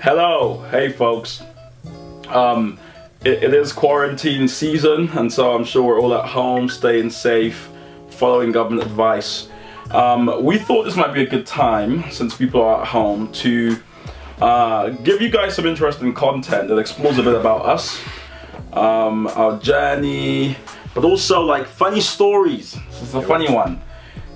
Hello, hey folks. It is quarantine season, and so I'm sure we're all at home, staying safe, following government advice. We thought this might be a good time, since people are at home, to give you guys some interesting content that explores a bit about us, our journey, but also like funny stories. This is a funny one.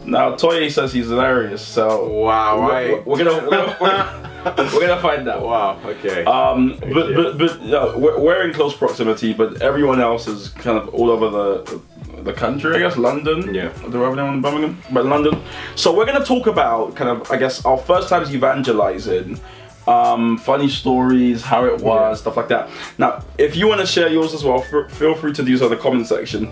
Now, Toye says he's hilarious, so wow, we're gonna find out. Wow, okay. But we're in close proximity, but everyone else is kind of all over the country, I guess. London. Yeah. Do we have anyone in Birmingham? But London. So we're gonna talk about kind of, I guess, our first times evangelizing, funny stories, how it was, stuff like that. Now, if you want to share yours as well, feel free to do so in the comment section.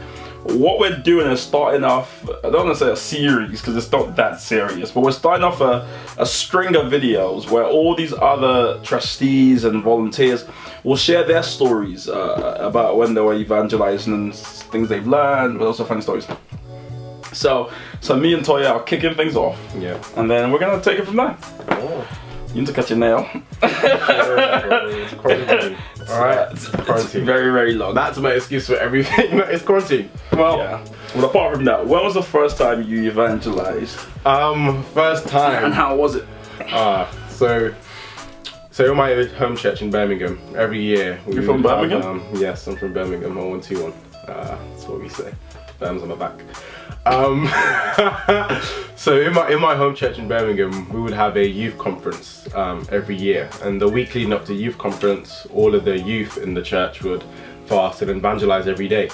What we're doing is starting off, I don't want to say a series because it's not that serious, but we're starting off a string of videos where all these other trustees and volunteers will share their stories about when they were evangelizing and things they've learned, but also funny stories. So me and Toye are kicking things off. Yeah. And then we're going to take it from there. Oh. You need to cut your nail. It's quarantine. Alright, it's quarantine. Very, very long. That's my excuse for everything. It's quarantine. Well, apart from that, when was the first time you evangelized? First time. And how was it? So in my home church in Birmingham, every year You're from Birmingham? Yes, I'm from Birmingham, 0121. That's what we say. Birmingham's on my back. So in my home church in Birmingham, we would have a youth conference every year, and the week leading up to youth conference, all of the youth in the church would fast and evangelize every day.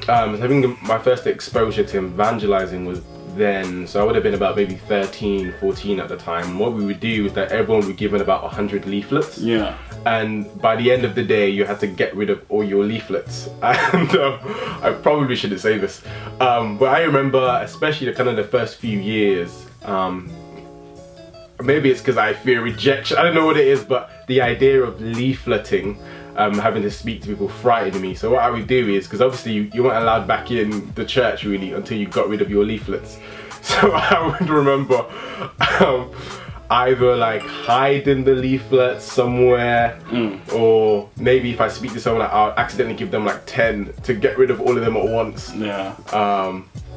So I think my first exposure to evangelizing was then, so I would have been about maybe 13, 14 at the time. What we would do is that everyone would be given about 100 leaflets. Yeah. And by the end of the day, you had to get rid of all your leaflets. And I probably shouldn't say this, but I remember, especially the first few years, maybe it's because I fear rejection, I don't know what it is, but the idea of leafleting, having to speak to people, frightened me. So what I would do is, because obviously you weren't allowed back in the church really until you got rid of your leaflets. So I would remember either like hiding the leaflets somewhere, or maybe if I speak to someone, I'll accidentally give them like 10 to get rid of all of them at once. Yeah.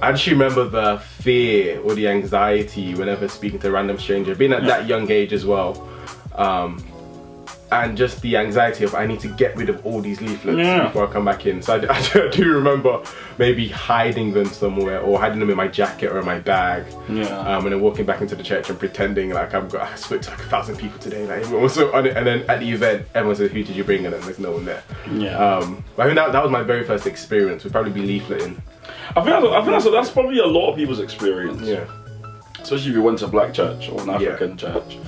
I just remember the fear or the anxiety whenever speaking to a random stranger, being at that young age as well. And just the anxiety of I need to get rid of all these leaflets before I come back in. So I do remember maybe hiding them somewhere, or hiding them in my jacket or in my bag. Yeah. And then walking back into the church and pretending like I spoke to like 1,000 people today. Like everyone was so on it. And then at the event, everyone said, "Who did you bring?" And then there's no one there. Yeah. But I mean that was my very first experience. Would probably be leafleting. I think that's probably a lot of people's experience. Yeah. Especially if you went to a black church or an African church.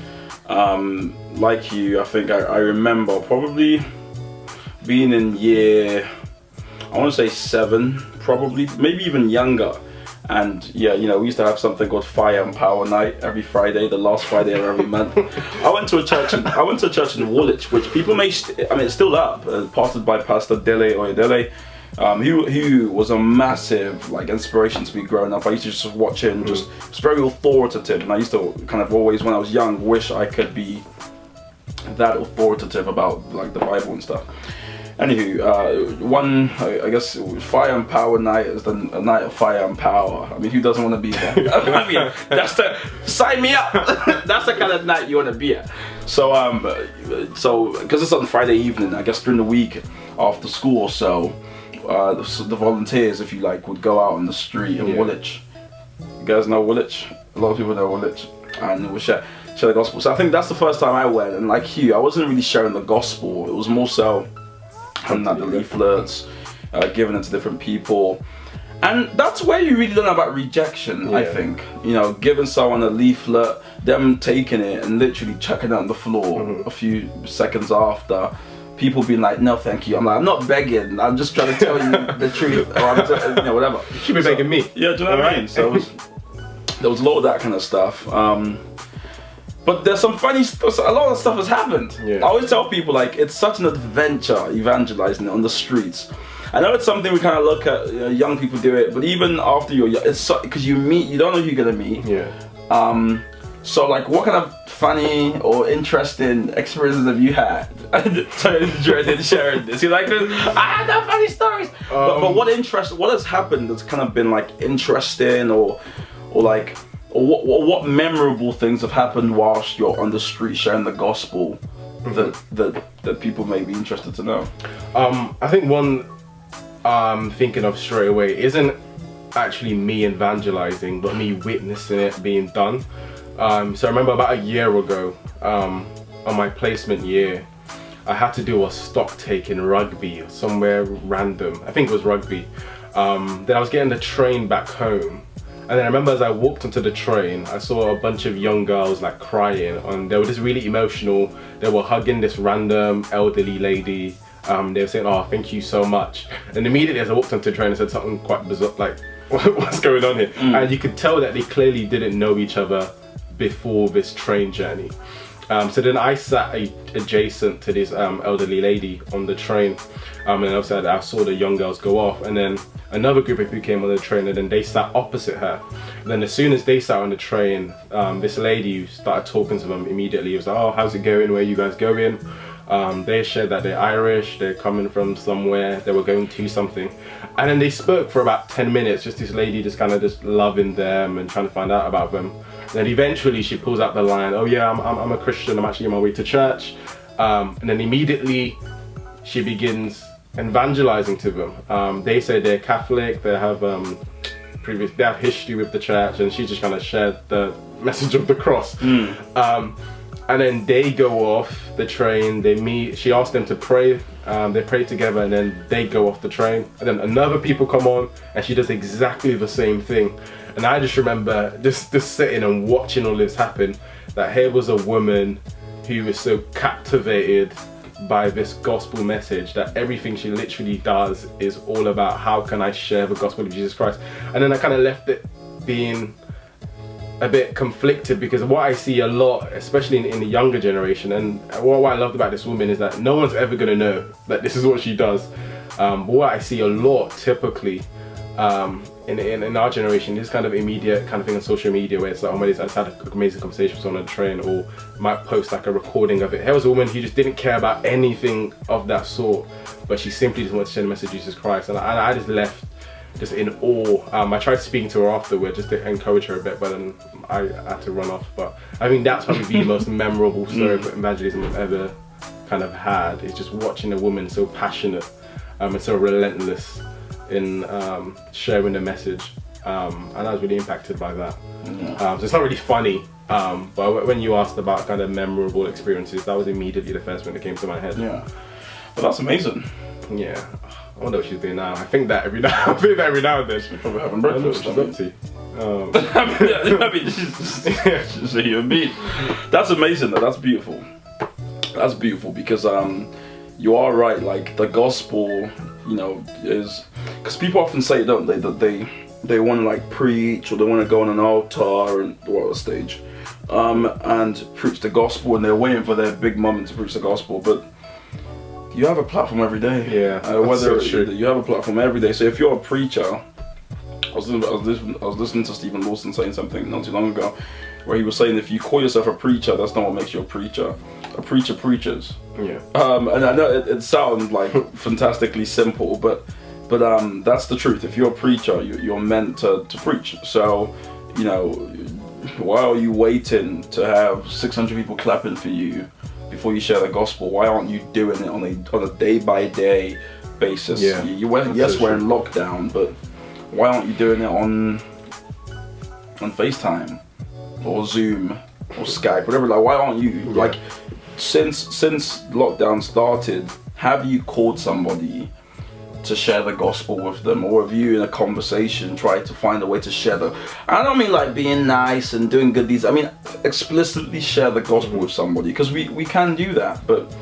Like you, I think I remember probably being in year, I want to say 7, probably, maybe even younger. And yeah, you know, we used to have something called Fire and Power Night every Friday, the last Friday of every month. I went to a church in Woolwich, which people may, it's still up, pastored by Pastor Dele. He was a massive like inspiration to me growing up. I used to just watch him, just it's very authoritative, and I used to kind of always, when I was young, wish I could be that authoritative about like the Bible and stuff. Anywho, one, I guess Fire and Power Night is a night of fire and power. I mean, who doesn't want to be there? I mean, sign me up. That's the kind of night you want to be at. So because it's on Friday evening, I guess during the week after school or so, the volunteers, if you like, would go out on the street in Woolwich. You guys know Woolwich? A lot of people know Woolwich, and we'll share the gospel. So I think that's the first time I went, and like you, I wasn't really sharing the gospel. It was more so handing out the leaflets, giving it to different people, and that's where you really learn about rejection. I think, you know, giving someone a leaflet, them taking it and literally chucking it on the floor a few seconds after. People being like, "No, thank you." I'm like, "I'm not begging. I'm just trying to tell you the truth, or I'm just, you know, whatever." You should be begging me. Yeah, do you know what I mean? So there was a lot of that kind of stuff. But there's some funny stuff. A lot of stuff has happened. Yeah. I always tell people like it's such an adventure evangelizing on the streets. I know it's something we kind of look at, you know, young people do it, but even after you're young, it's because you don't know who you're gonna meet. Yeah. So, like, what kind of funny or interesting experiences have you had during sharing this? You're like, I had no funny stories. But what has happened that's kind of been like interesting or what memorable things have happened whilst you're on the street sharing the gospel that people may be interested to know? I think one I'm thinking of straight away isn't actually me evangelizing, but me witnessing it being done. So I remember about a year ago, on my placement year, I had to do a stock take in rugby, somewhere random. I think it was rugby. Then I was getting the train back home. And then I remember as I walked onto the train, I saw a bunch of young girls like crying, and they were just really emotional. They were hugging this random elderly lady. They were saying, "Oh, thank you so much." And immediately as I walked onto the train, I said something quite bizarre, like, "What's going on here?" And you could tell that they clearly didn't know each other before this train journey. So then I sat adjacent to this elderly lady on the train, and obviously I saw the young girls go off, and then another group of people came on the train, and then they sat opposite her. And then as soon as they sat on the train, this lady started talking to them immediately. It was like, "Oh, how's it going? Where are you guys going?" They shared that they're Irish, they're coming from somewhere, they were going to something. And then they spoke for about 10 minutes, just this lady just kind of just loving them and trying to find out about them. Then eventually she pulls out the line, "Oh yeah, I'm a Christian, I'm actually on my way to church." And then immediately she begins evangelizing to them. They say they're Catholic, they have history with the church, and she just kind of shared the message of the cross. And then they go off the train, they meet, she asked them to pray, they pray together, and then they go off the train. And then another people come on, and she does exactly the same thing. And I just remember just sitting and watching all this happen, that here was a woman who was so captivated by this gospel message that everything she literally does is all about how can I share the gospel of Jesus Christ. And then I kind of left it being a bit conflicted, because what I see a lot, especially in the younger generation, and what I loved about this woman is that no one's ever going to know that this is what she does. But what I see a lot typically in our generation, this kind of immediate kind of thing on social media, where it's like, "Oh, I just had an amazing conversation with someone on a train," or might post like a recording of it. Here was a woman who just didn't care about anything of that sort, but she simply just wanted to share the message of Jesus Christ. And I just left just in awe. I tried speaking to her afterward just to encourage her a bit, but then I had to run off. But I think that's probably the most memorable story of evangelism I've ever kind of had, is just watching a woman so passionate and so relentless in sharing the message, and I was really impacted by that. So it's not really funny, but when you asked about kind of memorable experiences, that was immediately the first one that came to my head. Yeah, but that's amazing. Yeah, I wonder what she's doing now. I think that every now and then. She's probably having breakfast. She's up to. I mean, she's a human being. That's amazing. That's beautiful. That's beautiful, because you are right. Like, the gospel, is, because people often say, don't they, that they want to like preach, or they want to go on an altar and a stage, and preach the gospel, and they're waiting for their big moment to preach the gospel, but you have a platform every day. Yeah, whether you have a platform every day. So if you're a preacher, I was listening to Stephen Lawson saying something not too long ago, where he was saying, if you call yourself a preacher, that's not what makes you a preacher. A preacher preaches. Yeah. And I know it sounds like fantastically simple, but that's the truth. If you're a preacher, you're meant to preach. So, why are you waiting to have 600 people clapping for you before you share the gospel? Why aren't you doing it on a day-by-day basis? Yeah. We're in lockdown, but why aren't you doing it on FaceTime or Zoom or Skype, whatever? Like, why aren't you like, since lockdown started, have you called somebody to share the gospel with them, or have you in a conversation tried to find a way to share I don't mean like being nice and doing good deeds, I mean explicitly share the gospel with somebody, because we can do that, but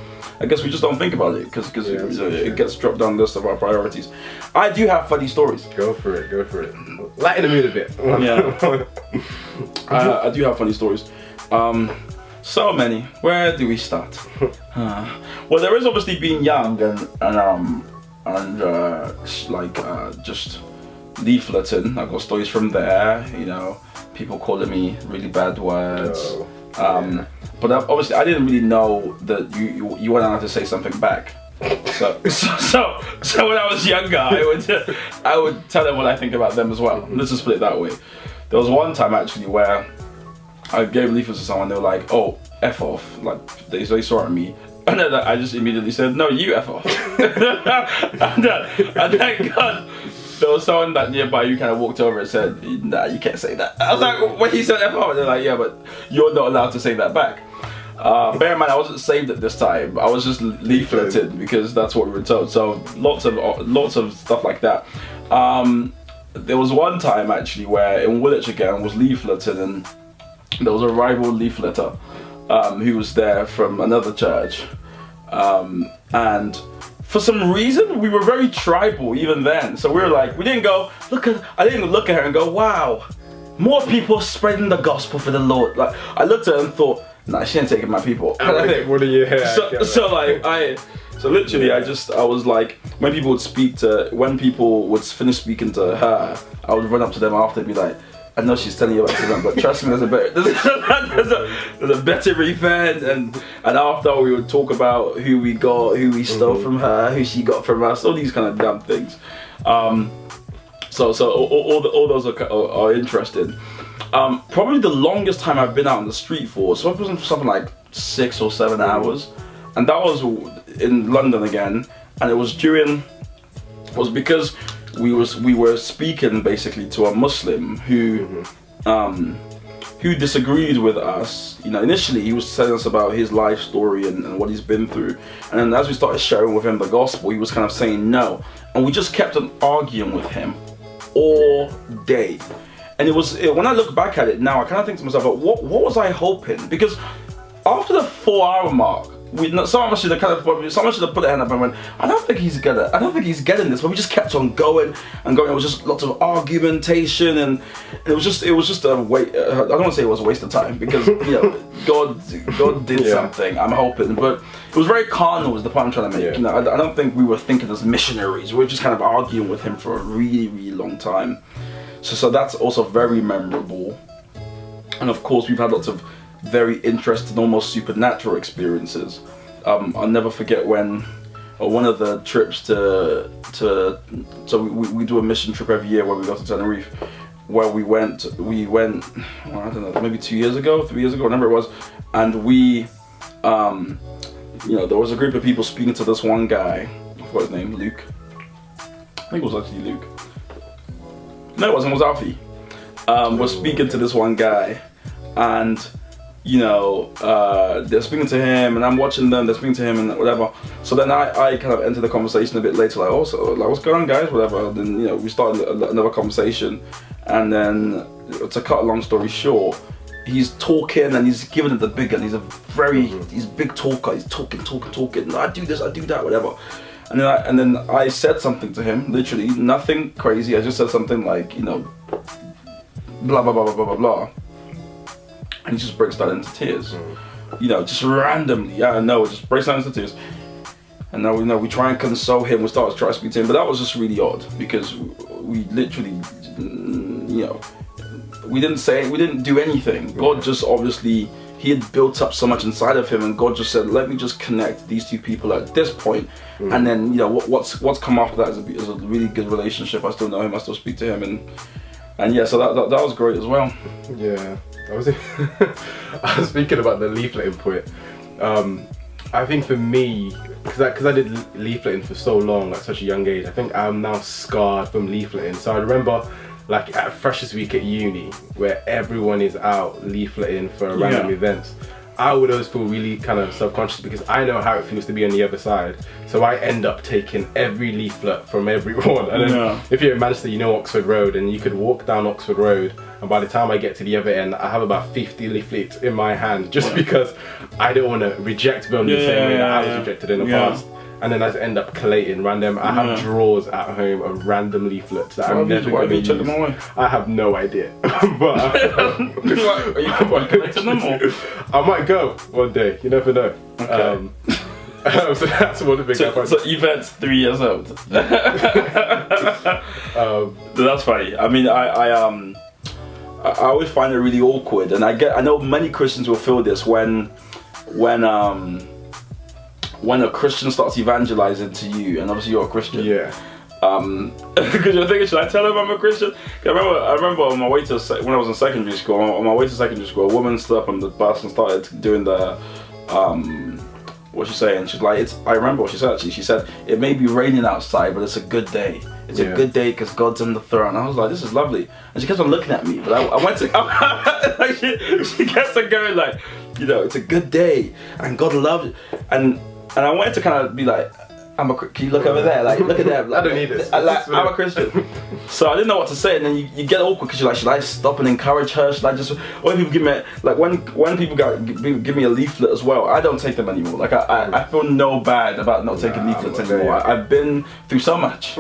I guess we just don't think about it, because it gets dropped down the list of our priorities. I do have funny stories. Go for it. Lighten the mood a bit. Yeah. I do have funny stories. So many. Where do we start? Well, there is obviously being young and just leafleting. I got stories from there. You know, people calling me really bad words. But obviously, I didn't really know that you went on to say something back. So when I was younger, I would tell them what I think about them as well. Let's just put it that way. There was one time actually where I gave leaflets to someone. They were like, "Oh, F off!" Like they saw at me, and then I just immediately said, "No, you F off." and thank God there was someone that nearby who kind of walked over and said, "Nah, you can't say that." I was like, "When he said F off," they're like, "Yeah, but you're not allowed to say that back." Bear in mind, I wasn't saved at this time. I was just leafleted because that's what we were told. So lots of stuff like that. There was one time actually where in Woolwich again was leafleted, and there was a rival leafleter who was there from another church, and for some reason we were very tribal even then. So we were like, I didn't look at her and go, "Wow, more people spreading the gospel for the Lord." Like I looked at her and thought, "Nah, she ain't taking my people." What are you here? So literally, I was like, when people would finish speaking to her, I would run up to them after and be like, "I know she's telling you about something, but trust me, there's a better event." And after we would talk about who we got, who we stole from her, who she got from us, all these kind of dumb things. So all those are interesting. Probably the longest time I've been out on the street for, so it was something like 6 or 7 hours, and that was in London again, and it was because we were speaking basically to a Muslim who disagreed with us. You know, initially he was telling us about his life story and what he's been through, and then as we started sharing with him the gospel, he was kind of saying no, and we just kept on arguing with him all day. And when I look back at it now, I kind of think to myself, what was I hoping? Because after the 4-hour mark, someone should have put their hand up and went, I don't think he's getting this. But we just kept on going and going. It was just lots of argumentation, and it was just a waste. I don't want to say it was a waste of time, because God did something. I'm hoping, but it was very carnal. Is the point I'm trying to make. Yeah. I don't think we were thinking as missionaries. We were just kind of arguing with him for a really, really long time. So that's also very memorable. And of course, we've had lots of very interesting, almost supernatural experiences. I'll never forget when one of the trips so we do a mission trip every year where we go to Tenerife, where we went well, I don't know, maybe 3 years ago, whatever it was, and there was a group of people speaking to this one guy. I forgot his name, Luke. I think it was actually Luke. No, it wasn't. It was Alfie. Was speaking to this one guy, and they're speaking to him, and I'm watching them. They're speaking to him, and whatever. So then I kind of entered the conversation a bit later, like, what's going on, guys? Whatever. Then we started another conversation, and then to cut a long story short, he's talking and he's giving it the big, and he's big talker. He's talking. I do this, I do that, whatever. And then I said something to him, literally nothing crazy. I just said something like, blah blah blah blah blah blah, and he just breaks down into tears. Just randomly. Yeah, I know, it just breaks down into tears. And now we try and console him. We start to try to speak to him, but that was just really odd, because we literally, we didn't do anything. God just obviously, he had built up so much inside of him, and God just said, let me just connect these two people at this point. And then what's come after that is a really good relationship. I still know him, I still speak to him, and yeah, so that was great as well. Yeah, I was thinking about the leafleting point. I think for me, because I did leafleting for so long at such a young age, I think I'm now scarred from leafleting. So I remember, like, at Freshers Week at uni, where everyone is out leafleting for random events, I would always feel really kind of self-conscious, because I know how it feels to be on the other side. So I end up taking every leaflet from everyone. And then if you're in Manchester, you know Oxford Road, and you could walk down Oxford Road, and by the time I get to the other end, I have about 50 leaflets in my hand, just because I don't want to reject them the same way that I was rejected in the past. And then I just end up collating random. I have drawers at home of random leaflets that I'm never going to use. Them away? I have no idea. But are you collecting them, or? I might go one day. You never know. Okay. So that's one of the big So Yvette's 3 years old. That's funny. I mean, I always find it really awkward, and I know many Christians will feel this when a Christian starts evangelizing to you, and obviously you're a Christian. Yeah. Because you're thinking, should I tell him I'm a Christian? I remember on my way to when I was in secondary school. On my way to secondary school, a woman stood up on the bus and started doing the what's she saying? She's like, I remember what she said actually. She said, it may be raining outside, but it's a good day. It's a good day because God's on the throne. I was like, this is lovely. And she kept on looking at me, but I went to, like, she kept on going like, you know, it's a good day and God loves it. And I wanted to kind of be like, can you look over there? Like, look at that. Like, I don't need this. I'm a Christian. So I didn't know what to say, and then you get awkward because you're like, should I stop and encourage her? Should I just? When people give me when people give me a leaflet as well, I don't take them anymore. Like I feel no bad about not taking leaflets anymore. I've been through so much,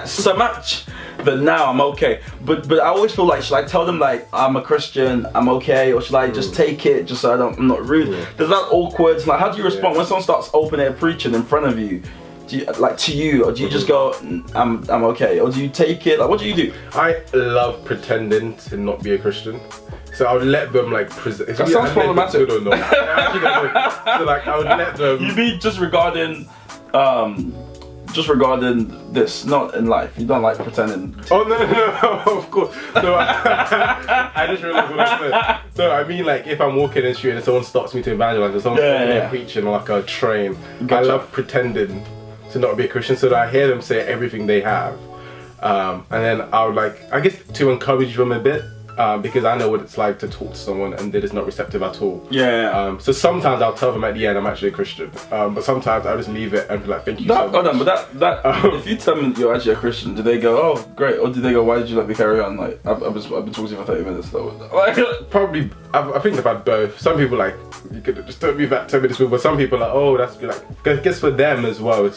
so much, but now I'm okay. But I always feel like, should I tell them like I'm a Christian, I'm okay, or should I just take it just so I'm not rude? There's that awkward. Like, how do you respond when someone starts open air preaching in front of you? Do you, like, to you, or do you just go, I'm okay, or do you take it? Like, what do you do? I love pretending to not be a Christian, so I would let them like present. That sounds problematic. Or not. So like I would let them. You mean just regarding this, not in life. You don't like pretending. Oh no, of course. So I just realized what I said. So I mean, like, if I'm walking in the street and someone stops me to evangelize, or someone's preaching on like a train, I love pretending to not be a Christian, so that I hear them say everything they have, and then I would like, I guess, to encourage them a bit, because I know what it's like to talk to someone and they're just not receptive at all. So sometimes I'll tell them at the end I'm actually a Christian, but sometimes I'll just leave it and be like, thank you so much. Hold on, but that if you tell them you're actually a Christian, do they go, oh great, or do they go, why did you let me carry on? Like I've been talking to you for 30 minutes though. Probably, I think I've had both. Some people like, you could just told me that 10 minutes, but some people are like, oh, that's like, I guess for them as well,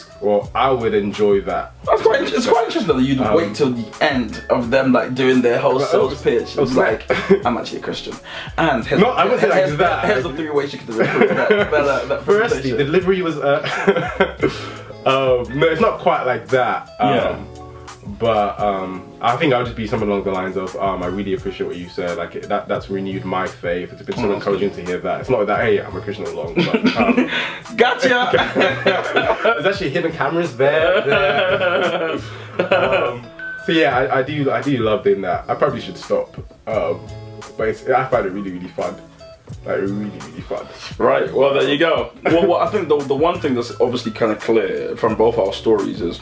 I would enjoy that. It's quite interesting that you'd wait till the end of them like doing their whole sales pitch. It's like, I'm actually a Christian, and here's the 3 ways you can recruit that Firstly, delivery was no, it's not quite like that. But I think I'll just be something along the lines of, I really appreciate what you said. Like that's renewed my faith. It's been so encouraging to hear that. It's not that, hey, I'm a Christian all along. But, gotcha. There's actually hidden cameras there. So yeah, I do love doing that. I probably should stop. But I find it really, really fun. Like really, really fun. Right. Well, there you go. Well, I think the one thing that's obviously kind of clear from both our stories is,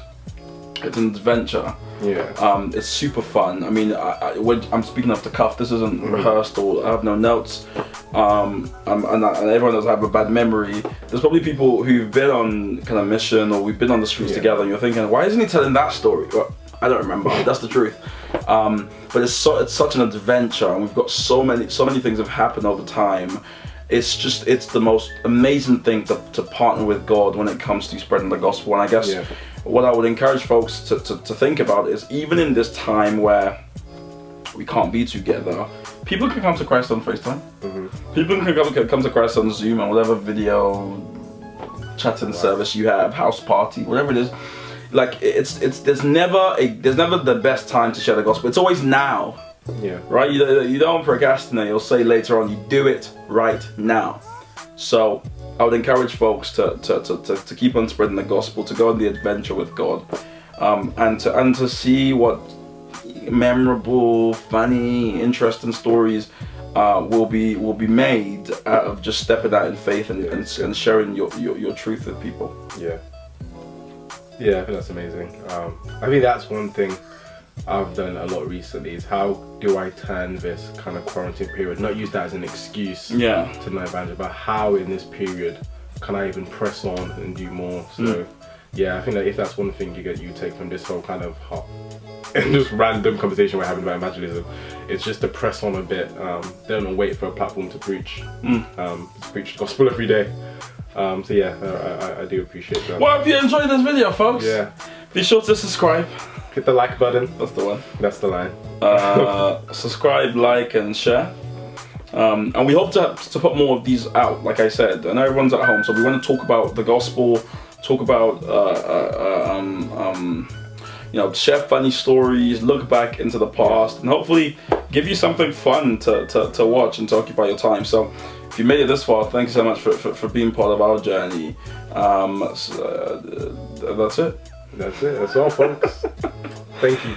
it's an adventure. It's super fun. I mean, I'm speaking off the cuff. This isn't rehearsed, or I have no notes. And everyone does have a bad memory. There's probably people who've been on kind of mission, or we've been on the streets together, and you're thinking, why isn't he telling that story? Well, I don't remember. That's the truth. But it's such an adventure, and we've got so many things have happened over time. It's the most amazing thing to partner with God when it comes to spreading the gospel. And I guess what I would encourage folks to think about is, even in this time where we can't be together, people can come to Christ on FaceTime. People can come to Christ on Zoom and whatever video chatting service you have, house party, whatever it is. Like there's never the best time to share the gospel. It's always now. Right? You don't procrastinate. You'll say later on. You do it right now. So I would encourage folks to keep on spreading the gospel, to go on the adventure with God, and to see what memorable, funny, interesting stories will be made out of just stepping out in faith and sharing your truth with people. Yeah, I think that's amazing. I think that's one thing I've done a lot recently, is how do I turn this kind of quarantine period, not use that as an excuse to not evangelize, but how in this period can I even press on and do more? So yeah, I think that if that's one thing you take from this whole kind of just random conversation we're having about evangelism, it's just to press on a bit. Don't wait for a platform to preach. Just preach the gospel every day. So yeah, I do appreciate that. Well, if you enjoyed this video, folks, be sure to subscribe. Hit the like button. That's the one. That's the line. Subscribe, like, and share. And we hope to put more of these out. Like I said, I know everyone's at home, so we want to talk about the gospel, talk about share funny stories, look back into the past, and hopefully give you something fun to watch and to occupy your time. So if you made it this far, thank you so much for being part of our journey. That's it. That's all, folks. Thank you.